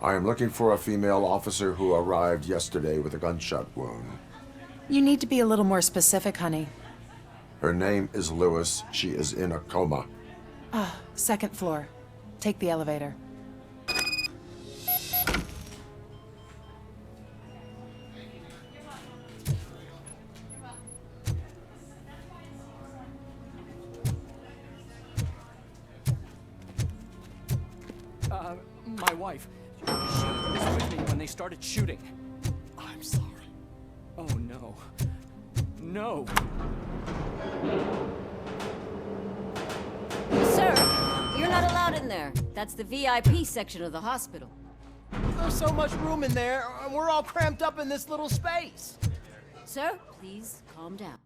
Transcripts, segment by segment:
I am looking for a female officer who arrived yesterday with a gunshot wound. You need to be a little more specific, honey. Her name is Lewis. She is in a coma. Second floor. Take the elevator. My wife. She was with me when they started shooting. I'm sorry. Oh, no. No. Sir, you're not allowed in there. That's the VIP section of the hospital. There's so much room in there, and we're all cramped up in this little space. Sir, please calm down.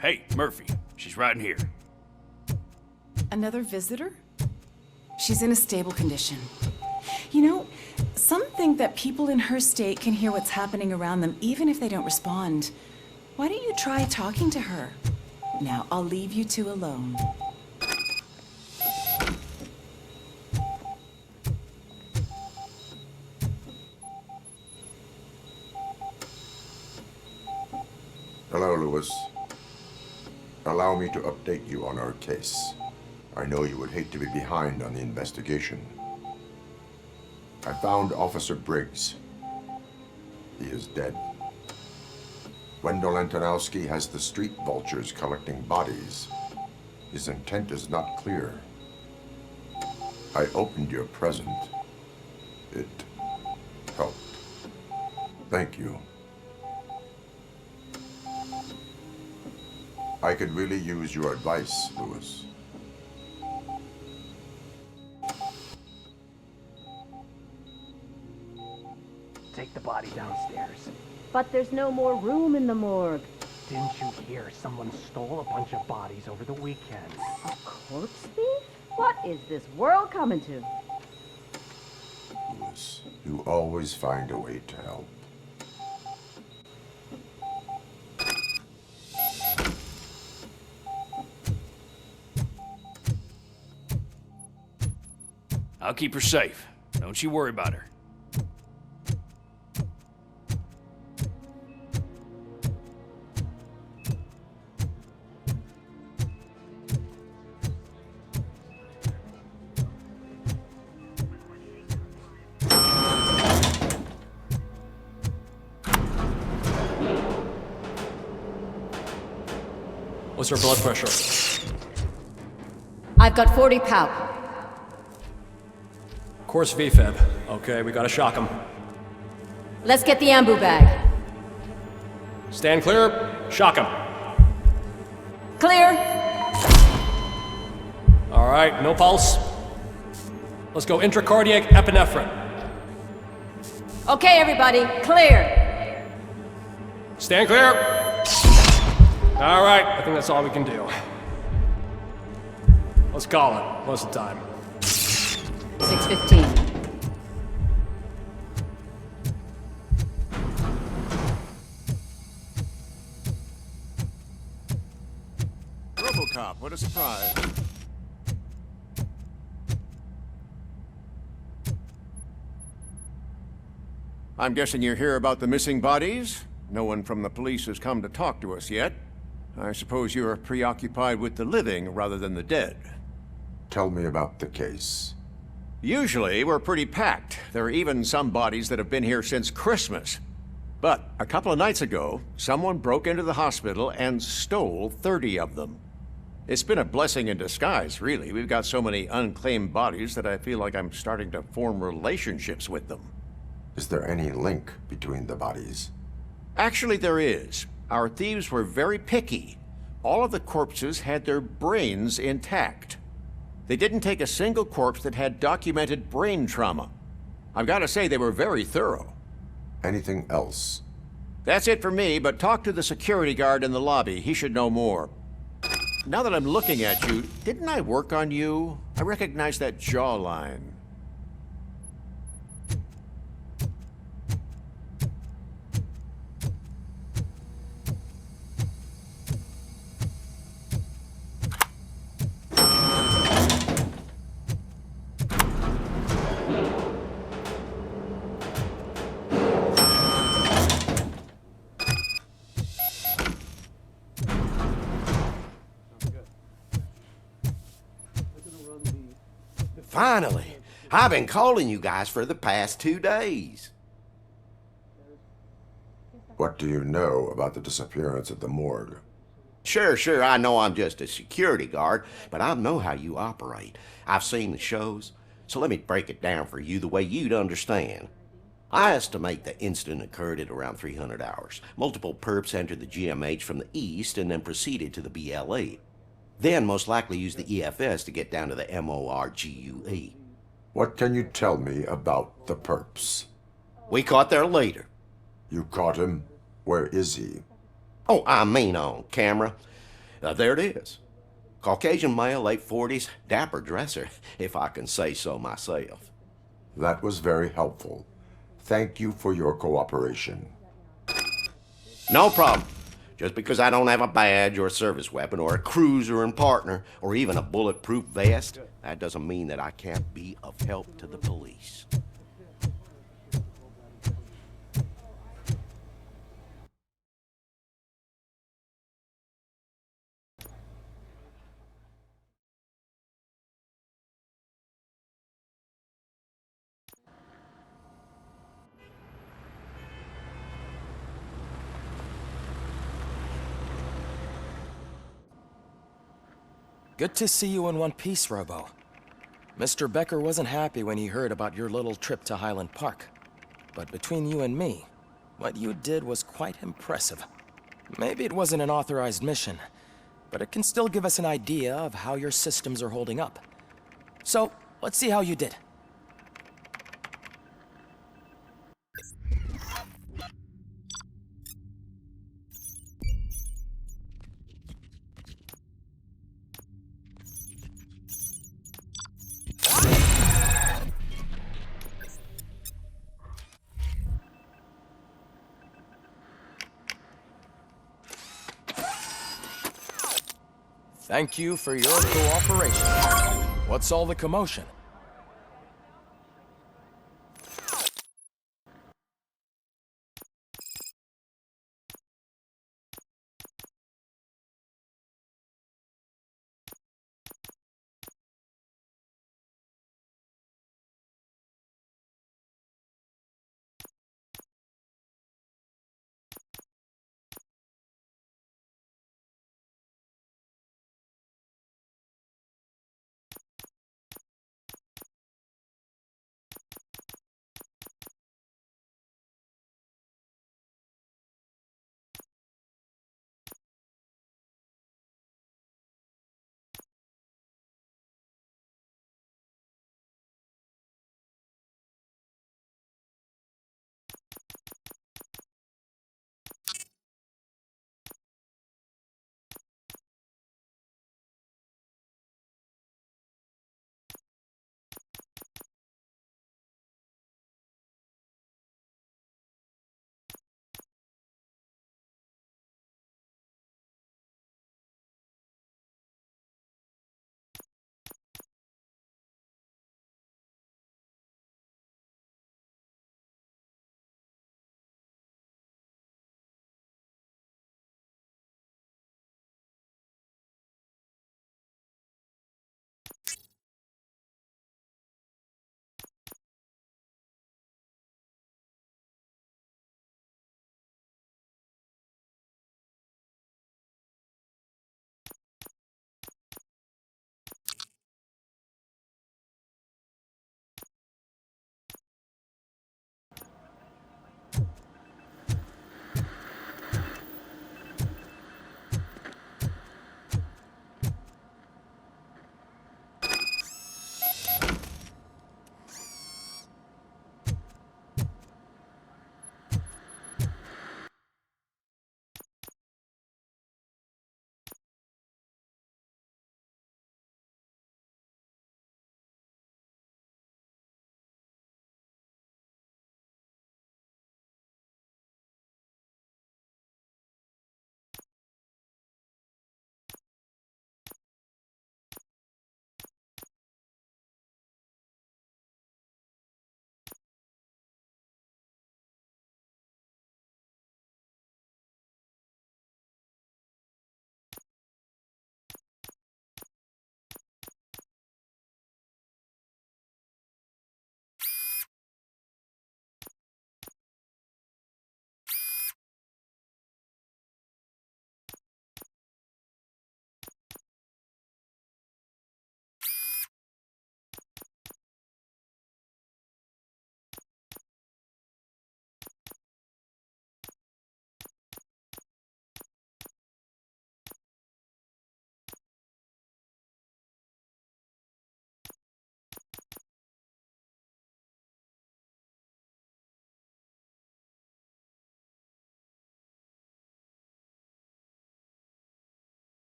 Hey, Murphy. She's right in here. Another visitor? She's in a stable condition. You know, some think that people in her state can hear what's happening around them even if they don't respond. Why don't you try talking to her? Now, I'll leave you two alone. Hello, Lewis. Allow me to update you on our case. I know you would hate to be behind on the investigation. I found Officer Briggs. He is dead. Wendell Antonowski has the street vultures collecting bodies. His intent is not clear. I opened your present. It helped. Thank you. I could really use your advice, Lewis. Take the body downstairs. But there's no more room in the morgue. Didn't you hear someone stole a bunch of bodies over the weekend? A corpse thief? What is this world coming to? Lewis, you always find a way to help. I'll keep her safe. Don't you worry about her. What's her blood pressure? I've got 40 pow. Course VFib. Okay, we gotta shock him. Let's get the ambu bag. Stand clear, shock him. Clear. All right, no pulse. Let's go intracardiac epinephrine. Okay, everybody, clear. Stand clear. All right, I think that's all we can do. Let's call it. What's the time? 6:15. RoboCop, what a surprise. I'm guessing you're here about the missing bodies? No one from the police has come to talk to us yet. I suppose you're preoccupied with the living rather than the dead. Tell me about the case. Usually, we're pretty packed. There are even some bodies that have been here since Christmas. But a couple of nights ago, someone broke into the hospital and stole 30 of them. It's been a blessing in disguise, really. We've got so many unclaimed bodies that I feel like I'm starting to form relationships with them. Is there any link between the bodies? Actually, there is. Our thieves were very picky. All of the corpses had their brains intact. They didn't take a single corpse that had documented brain trauma. I've got to say, they were very thorough. Anything else? That's it for me, but talk to the security guard in the lobby. He should know more. Now that I'm looking at you, didn't I work on you? I recognize that jawline. Finally! I've been calling you guys for the past 2 days. What do you know about the disappearance at the morgue? Sure, I know I'm just a security guard, but I know how you operate. I've seen the shows, so let me break it down for you the way you'd understand. I estimate the incident occurred at around 300 hours. Multiple perps entered the GMH from the east and then proceeded to the BLE. Then most likely used the EFS to get down to the MORGUE. What can you tell me about the perps? We caught their leader. You caught him? Where is he? Oh, I mean on camera. There it is. Caucasian male, late 40s, dapper dresser, if I can say so myself. That was very helpful. Thank you for your cooperation. No problem. Just because I don't have a badge or a service weapon or a cruiser and partner or even a bulletproof vest, that doesn't mean that I can't be of help to the police. Good to see you in one piece, Robo. Mr. Becker wasn't happy when he heard about your little trip to Highland Park. But between you and me, what you did was quite impressive. Maybe it wasn't an authorized mission, but it can still give us an idea of how your systems are holding up. So, let's see how you did. Thank you for your cooperation. What's all the commotion?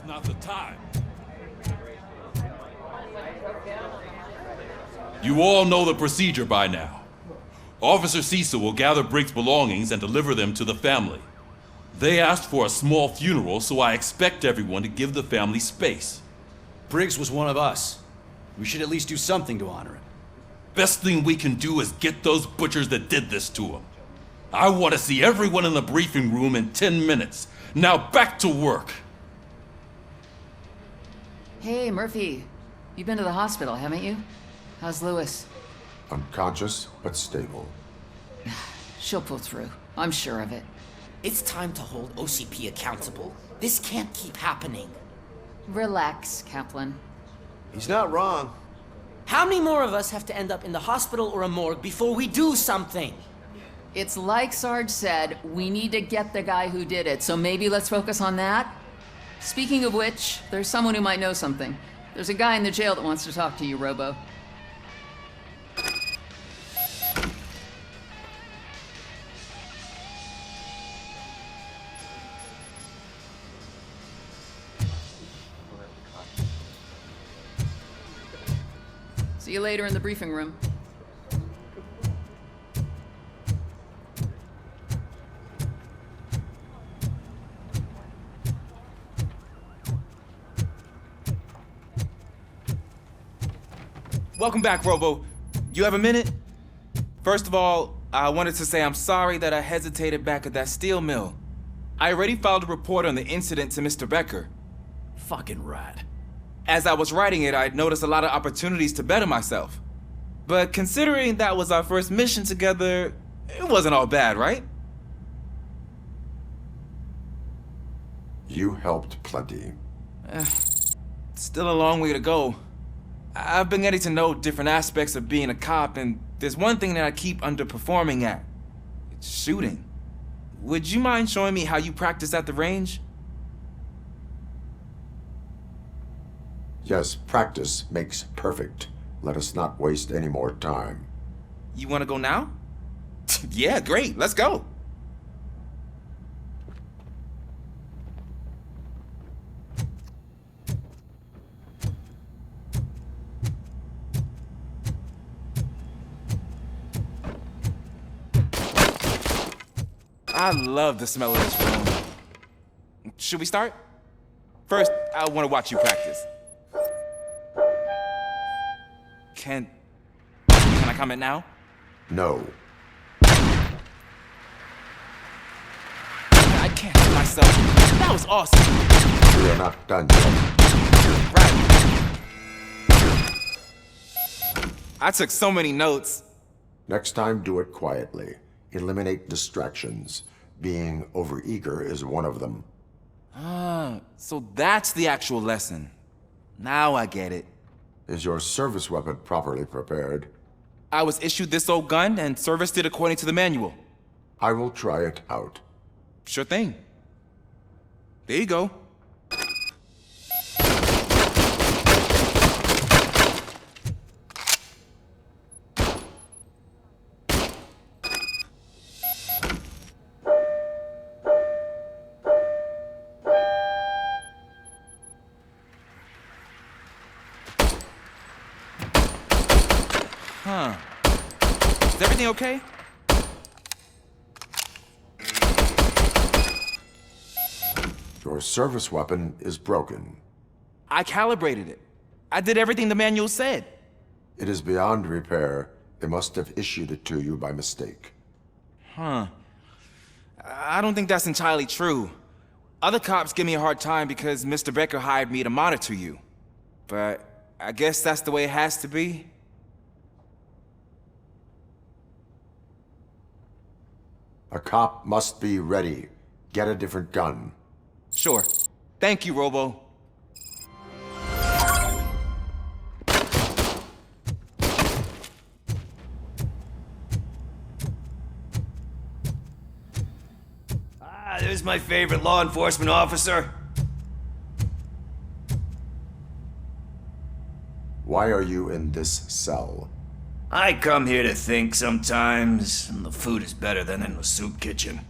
not the time. You all know the procedure by now. Officer Cecil will gather Briggs' belongings and deliver them to the family. They asked for a small funeral, so I expect everyone to give the family space. Briggs was one of us. We should at least do something to honor him. Best thing we can do is get those butchers that did this to him. I want to see everyone in the briefing room in 10 minutes. Now back to work. Hey, Murphy. You've been to the hospital, haven't you? How's Lewis? Unconscious, but stable. She'll pull through. I'm sure of it. It's time to hold OCP accountable. This can't keep happening. Relax, Kaplan. He's not wrong. How many more of us have to end up in the hospital or a morgue before we do something? It's like Sarge said, we need to get the guy who did it, so maybe let's focus on that? Speaking of which, there's someone who might know something. There's a guy in the jail that wants to talk to you, Robo. See you later in the briefing room. Welcome back, Robo. You have a minute? First of all, I wanted to say I'm sorry that I hesitated back at that steel mill. I already filed a report on the incident to Mr. Becker. Fucking rat. As I was writing it, I'd noticed a lot of opportunities to better myself. But considering that was our first mission together, it wasn't all bad, right? You helped plenty. Still a long way to go. I've been getting to know different aspects of being a cop, and there's one thing that I keep underperforming at. It's shooting. Would you mind showing me how you practice at the range? Yes, practice makes perfect. Let us not waste any more time. You want to go now? Yeah, great. Let's go. I love the smell of this room. Should we start? First, I want to watch you practice. Can I comment now? No. I can't help myself. That was awesome. We are not done yet. Right. I took so many notes. Next time, do it quietly. Eliminate distractions. Being overeager is one of them. Ah, so that's the actual lesson. Now I get it. Is your service weapon properly prepared? I was issued this old gun and serviced it according to the manual. I will try it out. Sure thing. There you go. Huh. Is everything okay? Your service weapon is broken. I calibrated it. I did everything the manual said. It is beyond repair. They must have issued it to you by mistake. Huh. I don't think that's entirely true. Other cops give me a hard time because Mr. Becker hired me to monitor you. But I guess that's the way it has to be. A cop must be ready. Get a different gun. Sure. Thank you, Robo. There's my favorite law enforcement officer. Why are you in this cell? I come here to think sometimes, and the food is better than in the soup kitchen.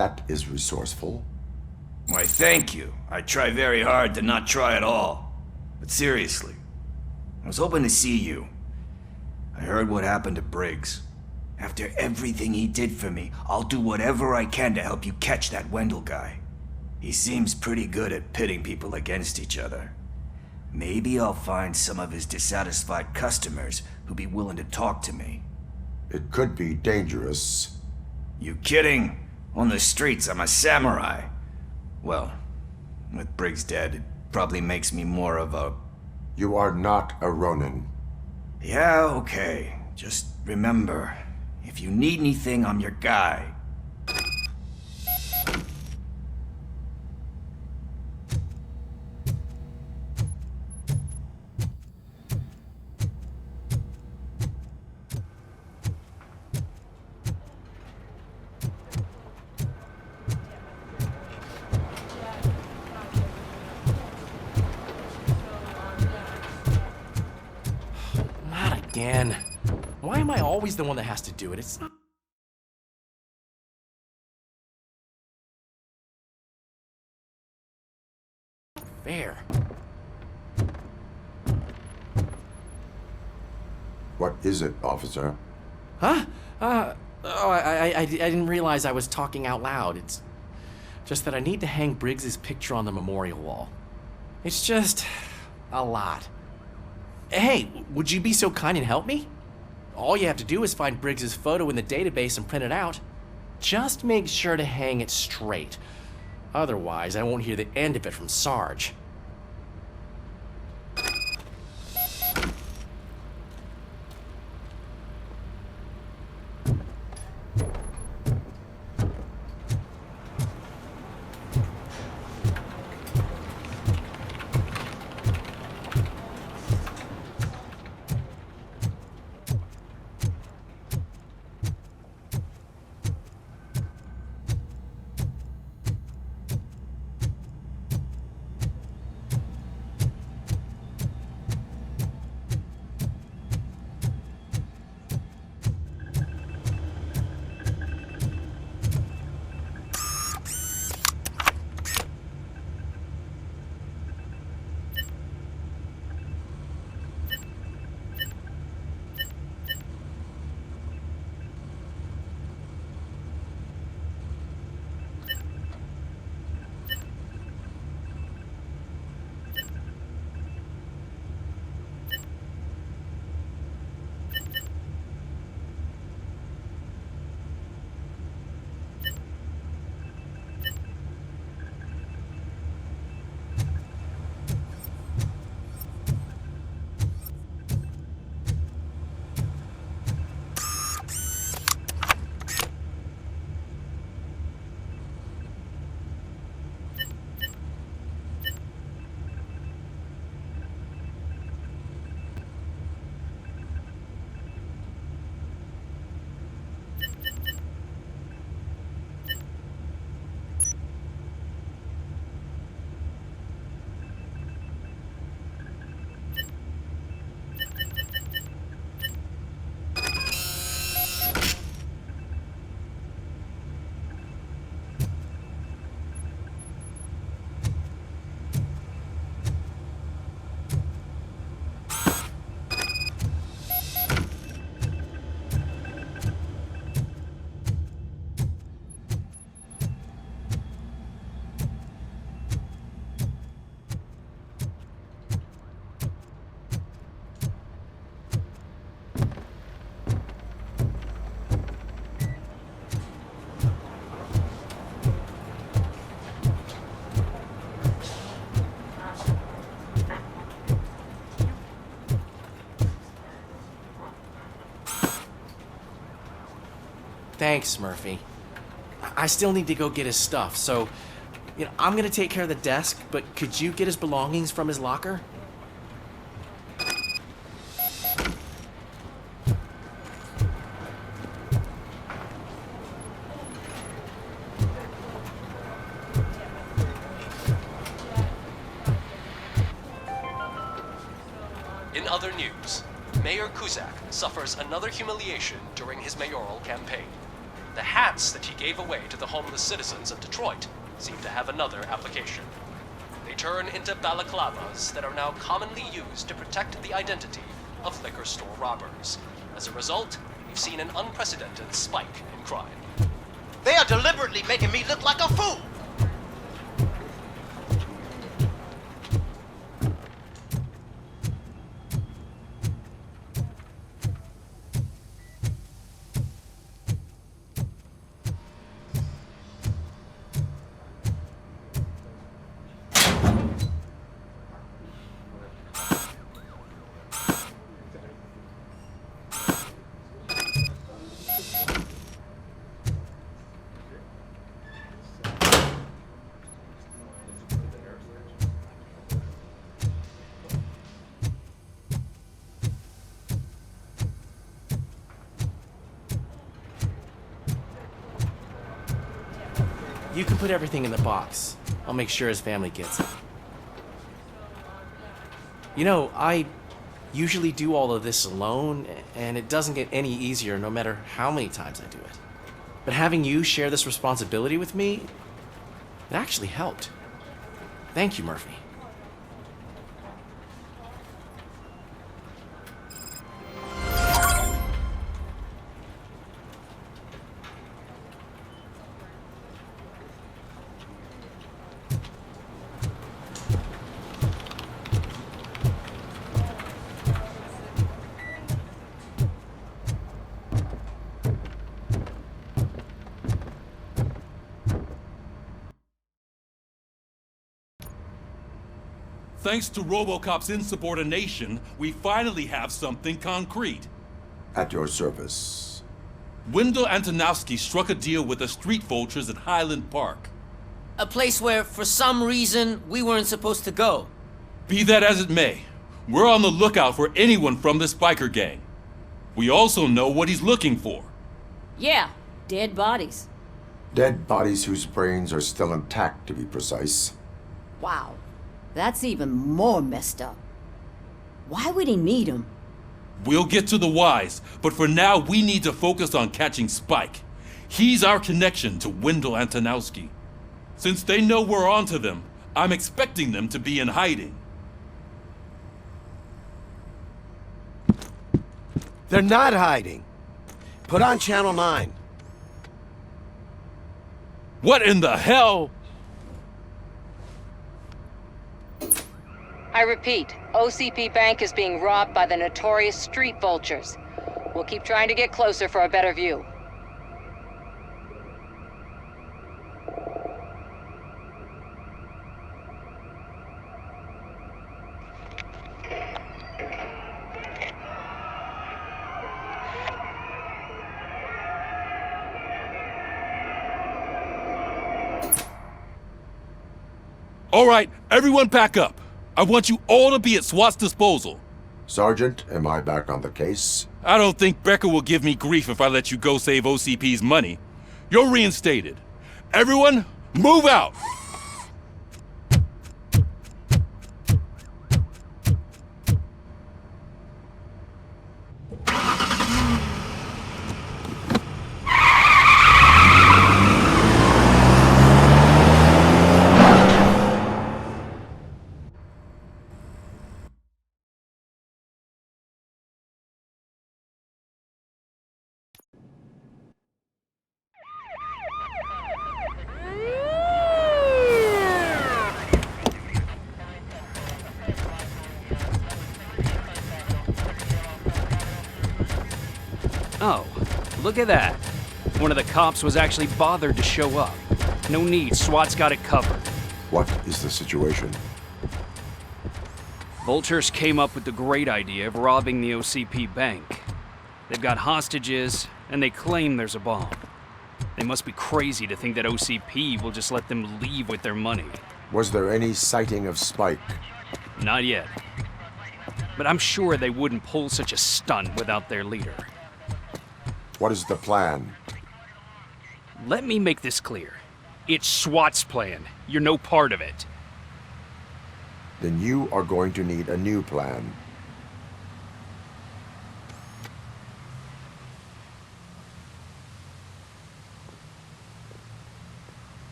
That is resourceful. Why, thank you. I try very hard to not try at all. But seriously, I was hoping to see you. I heard what happened to Briggs. After everything he did for me, I'll do whatever I can to help you catch that Wendell guy. He seems pretty good at pitting people against each other. Maybe I'll find some of his dissatisfied customers who'd be willing to talk to me. It could be dangerous. You kidding? On the streets, I'm a samurai. Well, with Briggs dead, it probably makes me more of a... You are not a Ronin. Yeah, okay. Just remember, if you need anything, I'm your guy. Again. Why am I always the one that has to do it? It's not fair. What is it, officer? Huh? I didn't realize I was talking out loud. It's just that I need to hang Briggs's picture on the memorial wall. It's just a lot. Hey, would you be so kind and help me? All you have to do is find Briggs's photo in the database and print it out. Just make sure to hang it straight. Otherwise, I won't hear the end of it from Sarge. Thanks, Murphy. I still need to go get his stuff, so, I'm gonna take care of the desk, but could you get his belongings from his locker? In other news, Mayor Kuzak suffers another humiliation during his mayoral campaign. The hats that he gave away to the homeless citizens of Detroit seem to have another application. They turn into balaclavas that are now commonly used to protect the identity of liquor store robbers. As a result, we've seen an unprecedented spike in crime. They are deliberately making me look like a fool! You can put everything in the box. I'll make sure his family gets it. You know, I usually do all of this alone, and it doesn't get any easier no matter how many times I do it. But having you share this responsibility with me, it actually helped. Thank you, Murphy. Thanks to RoboCop's insubordination, we finally have something concrete. At your service. Wendell Antonowski struck a deal with the street vultures at Highland Park. A place where, for some reason, we weren't supposed to go. Be that as it may, we're on the lookout for anyone from this biker gang. We also know what he's looking for. Yeah, dead bodies. Dead bodies whose brains are still intact, to be precise. Wow, that's even more messed up. Why would he need them? We'll get to the whys, but for now we need to focus on catching Spike. He's our connection to Wendell Antonowski. Since they know we're onto them, I'm expecting them to be in hiding. They're not hiding. Put on Channel 9. What in the hell? I repeat, OCP Bank is being robbed by the notorious street vultures. We'll keep trying to get closer for a better view. All right, everyone back up. I want you all to be at SWAT's disposal. Sergeant, am I back on the case? I don't think Becker will give me grief if I let you go save OCP's money. You're reinstated. Everyone, move out! Oh, look at that. One of the cops was actually bothered to show up. No need, SWAT's got it covered. What is the situation? Vultures came up with the great idea of robbing the OCP bank. They've got hostages, and they claim there's a bomb. They must be crazy to think that OCP will just let them leave with their money. Was there any sighting of Spike? Not yet. But I'm sure they wouldn't pull such a stunt without their leader. What is the plan? Let me make this clear. It's SWAT's plan. You're no part of it. Then you are going to need a new plan.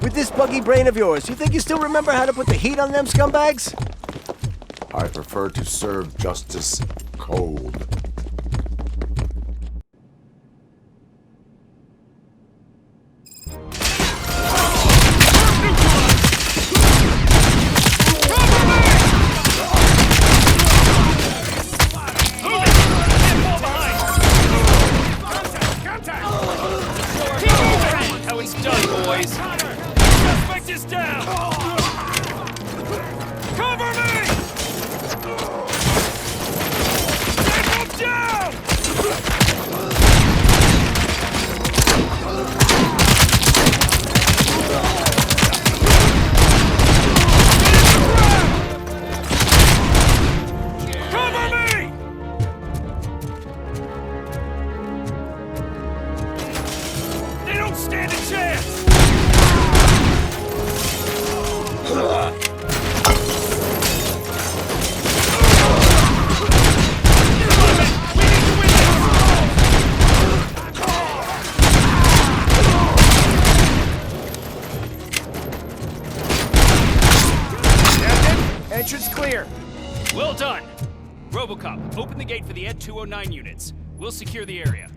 With this buggy brain of yours, you think you still remember how to put the heat on them scumbags? I prefer to serve justice cold. How it's done, boys. Suspect is down. Cover me! Take him down! Cover me! They don't stand a chance! Entrance clear. Well done! RoboCop, open the gate for the Ed 209 units. We'll secure the area.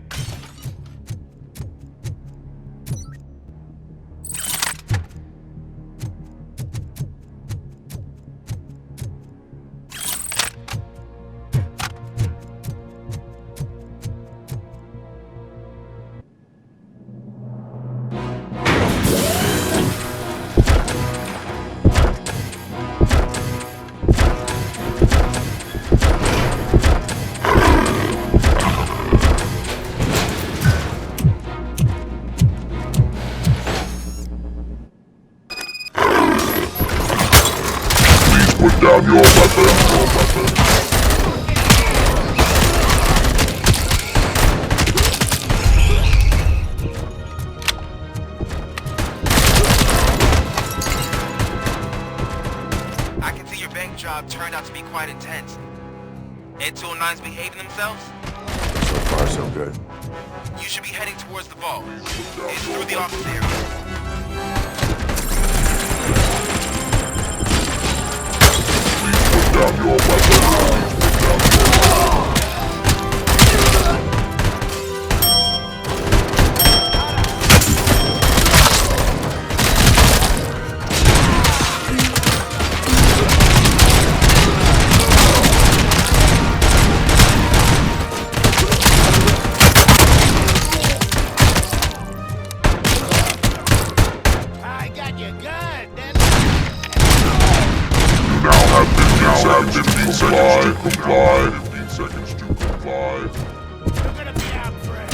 Put down your weapon. I can see your bank job turned out to be quite intense. Ed 209's behaving themselves? So far, so good. You should be heading towards the vault. It's through the office area. Down your weapon. I got you good, then. You now have 15 seconds to comply. 15 seconds to comply. You're gonna be out, Fred.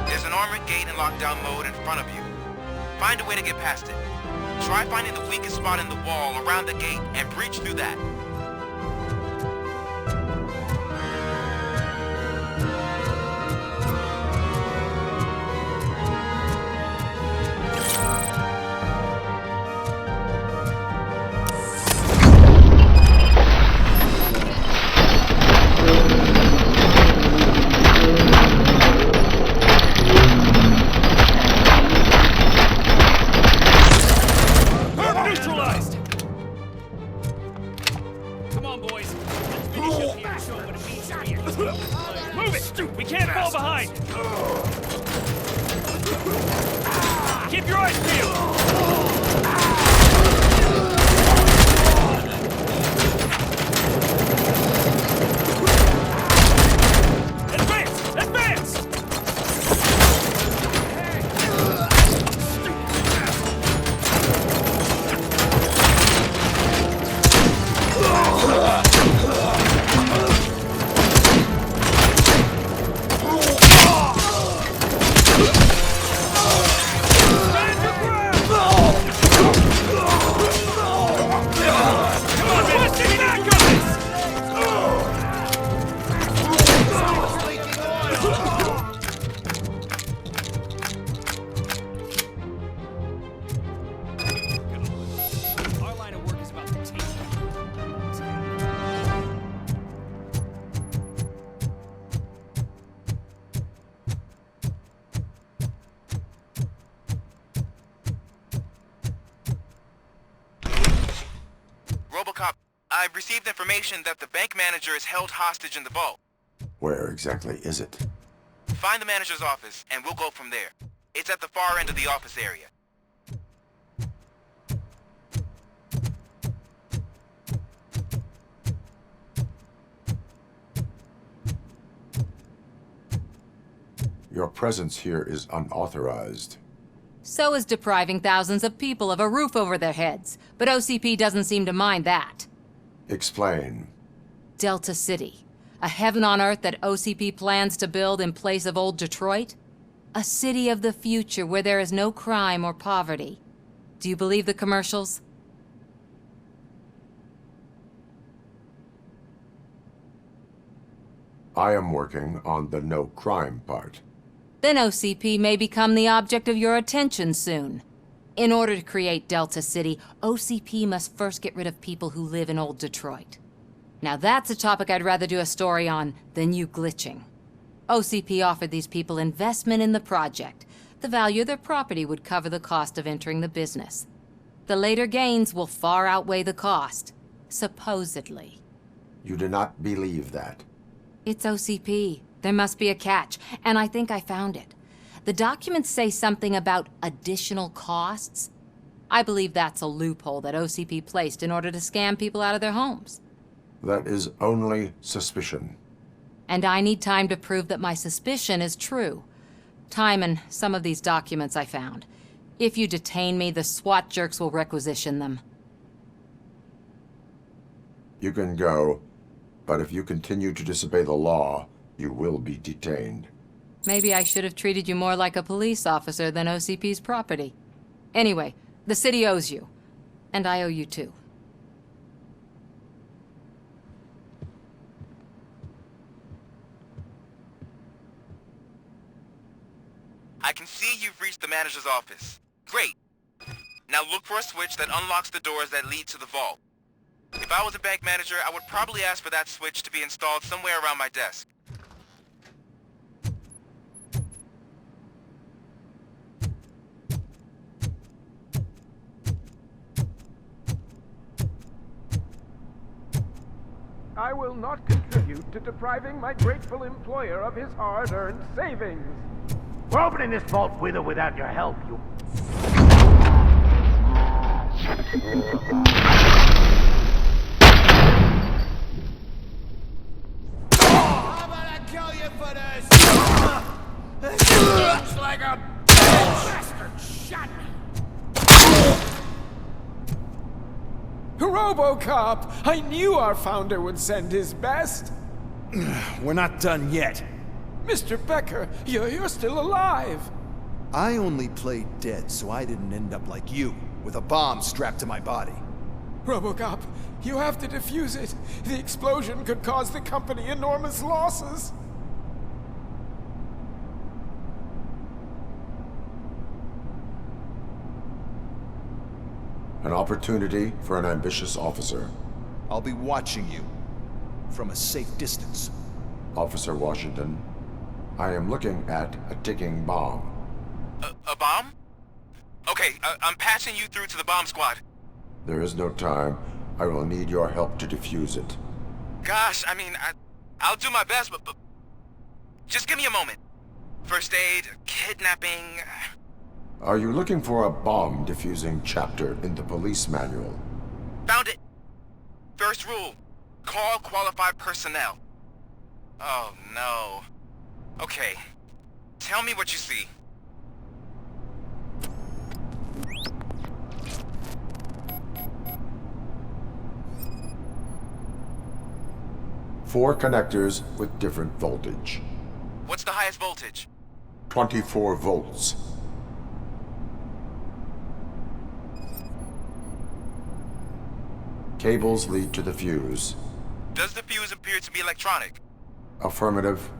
There's an armored gate in lockdown mode in front of you. Find a way to get past it. Try finding the weakest spot in the wall around the gate and breach through that. Neutralized! Come on, boys. Let's finish up here and show them what it means to be here. Move it! We can't fall behind! Keep your eyes peeled! Advance! Advance! Stand your ground! I've received information that the bank manager is held hostage in the vault. Where exactly is it? Find the manager's office, and we'll go from there. It's at the far end of the office area. Your presence here is unauthorized. So is depriving thousands of people of a roof over their heads. But OCP doesn't seem to mind that. Explain. Delta City. A heaven on earth that OCP plans to build in place of old Detroit? A city of the future where there is no crime or poverty. Do you believe the commercials? I am working on the no crime part. Then OCP may become the object of your attention soon. In order to create Delta City, OCP must first get rid of people who live in old Detroit. Now that's a topic I'd rather do a story on than you glitching. OCP offered these people investment in the project. The value of their property would cover the cost of entering the business. The later gains will far outweigh the cost, supposedly. You do not believe that. It's OCP. There must be a catch, and I think I found it. The documents say something about additional costs. I believe that's a loophole that OCP placed in order to scam people out of their homes. That is only suspicion. And I need time to prove that my suspicion is true. Time and some of these documents I found. If you detain me, the SWAT jerks will requisition them. You can go, but if you continue to disobey the law, you will be detained. Maybe I should have treated you more like a police officer than OCP's property. Anyway, the city owes you. And I owe you too. I can see you've reached the manager's office. Great. Now look for a switch that unlocks the doors that lead to the vault. If I was a bank manager, I would probably ask for that switch to be installed somewhere around my desk. I will not contribute to depriving my grateful employer of his hard-earned savings. We're opening this vault with or without your help, you... How about I kill you for this? Looks like a bastard shot me. RoboCop! I knew our founder would send his best. We're not done yet. Mr. Becker, you're still alive. I only played dead so I didn't end up like you, with a bomb strapped to my body. RoboCop, you have to defuse it. The explosion could cause the company enormous losses. An opportunity for an ambitious officer. I'll be watching you from a safe distance. Officer Washington, I am looking at a ticking bomb. A bomb? Okay, I'm passing you through to the bomb squad. There is no time. I will need your help to defuse it. Gosh, I mean, I'll do my best, but just give me a moment. First aid, kidnapping... Are you looking for a bomb defusing chapter in the police manual? Found it. First rule, call qualified personnel. Oh, no. Okay, tell me what you see. Four connectors with different voltage. What's the highest voltage? 24 volts. Cables lead to the fuse. Does the fuse appear to be electronic? Affirmative.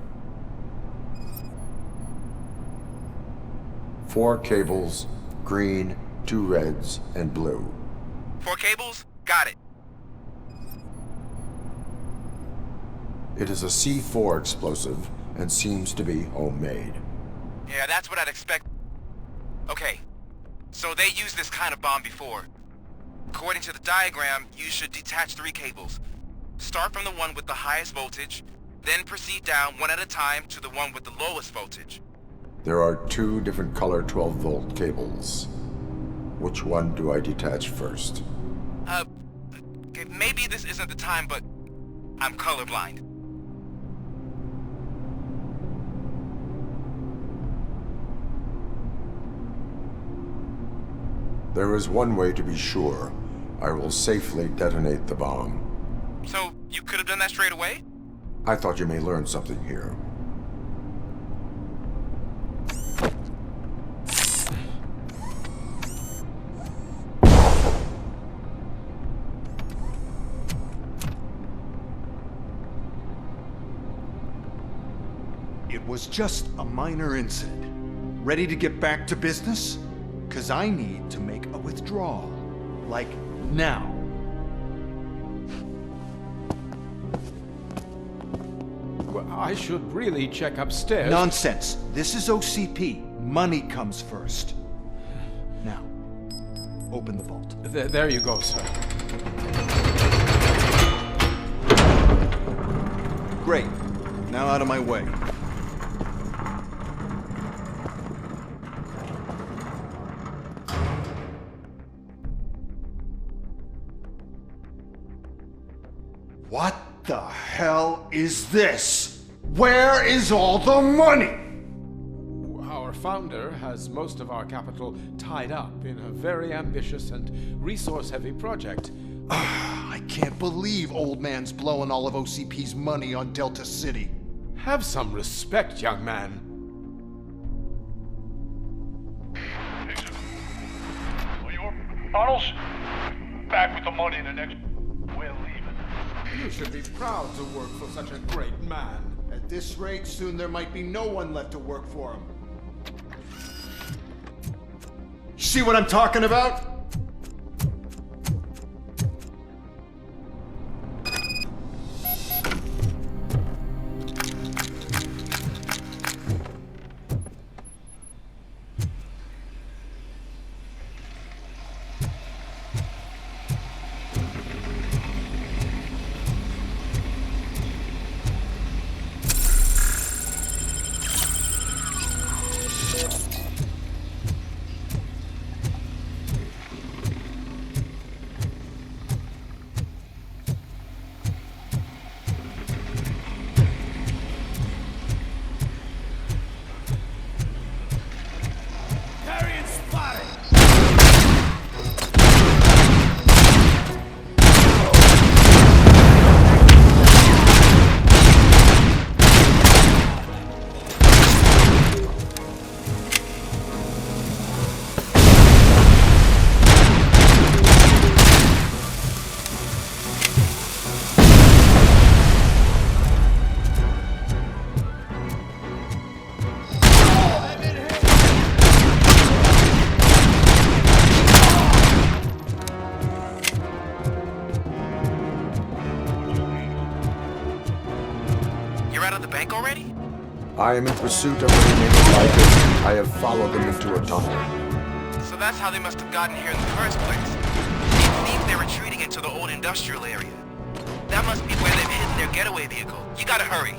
4 cables, green, 2 reds, and blue. 4 cables? Got it. It is a C4 explosive and seems to be homemade. Yeah, that's what I'd expect. Okay, so they used this kind of bomb before. According to the diagram, you should detach 3 cables. Start from the one with the highest voltage, then proceed down one at a time to the one with the lowest voltage. There are 2 different color 12-volt cables. Which one do I detach first? Okay, maybe this isn't the time, but I'm colorblind. There is one way to be sure. I will safely detonate the bomb. So, you could have done that straight away? I thought you may learn something here. It was just a minor incident. Ready to get back to business? 'Cause I need to make a withdrawal. Like, now. Well, I should really check upstairs. Nonsense. This is OCP. Money comes first. Now, open the vault. There you go, sir. Great. Now out of my way. What the hell is this? Where is all the money? Our founder has most of our capital tied up in a very ambitious and resource-heavy project. I can't believe old man's blowing all of OCP's money on Delta City. Have some respect, young man. Arnold's back with the money in the next... We're leaving. You should be proud to work for such a great man. At this rate, soon there might be no one left to work for him. See what I'm talking about? I am in pursuit of the remaining bikers. I have followed them into a tunnel. So that's how they must have gotten here in the first place. It seems they're retreating into the old industrial area. That must be where they've hidden their getaway vehicle. You gotta hurry.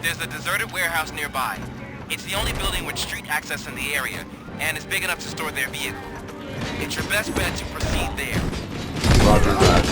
There's a deserted warehouse nearby. It's the only building with street access in the area, and it's big enough to store their vehicle. It's your best bet to proceed there. Roger that.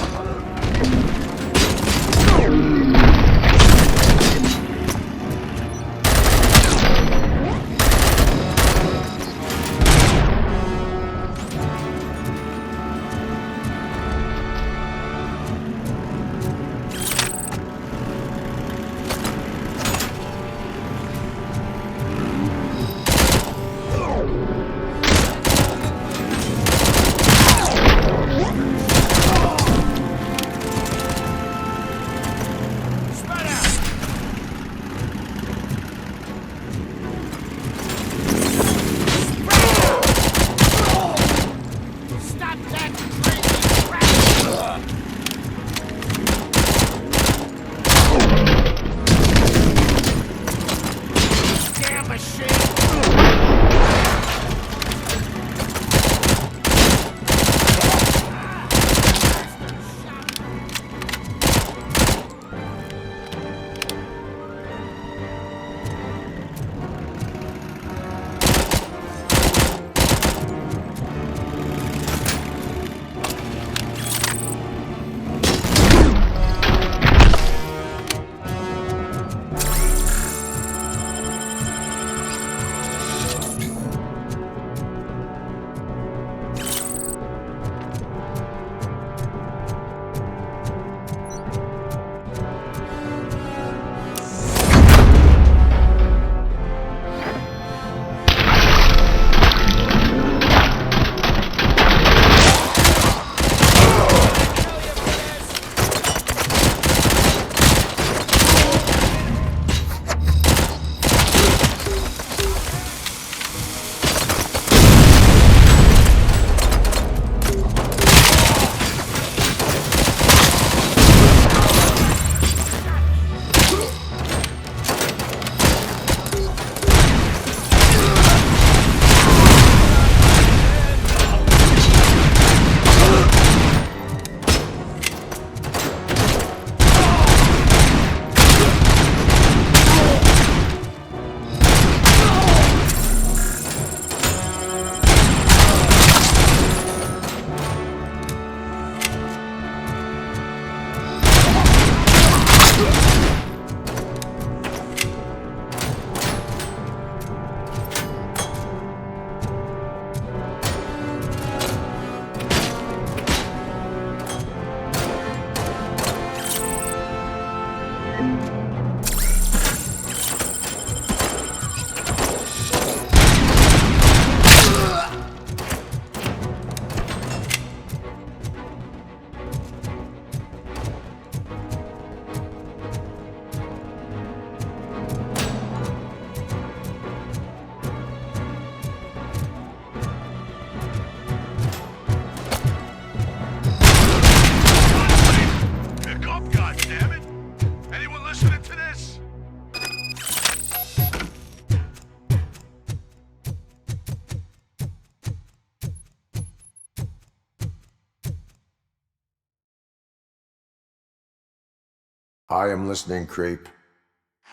I am listening, creep.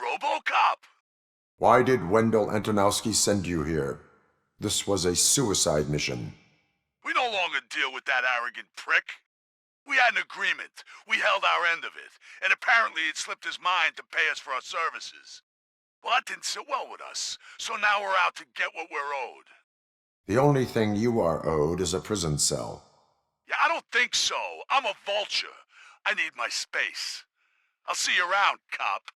RoboCop! Why did Wendell Antonowski send you here? This was a suicide mission. We no longer deal with that arrogant prick. We had an agreement. We held our end of it, and apparently it slipped his mind to pay us for our services. Well, that didn't sit well with us, so now we're out to get what we're owed. The only thing you are owed is a prison cell. Yeah, I don't think so. I'm a vulture. I need my space. I'll see you around, cop.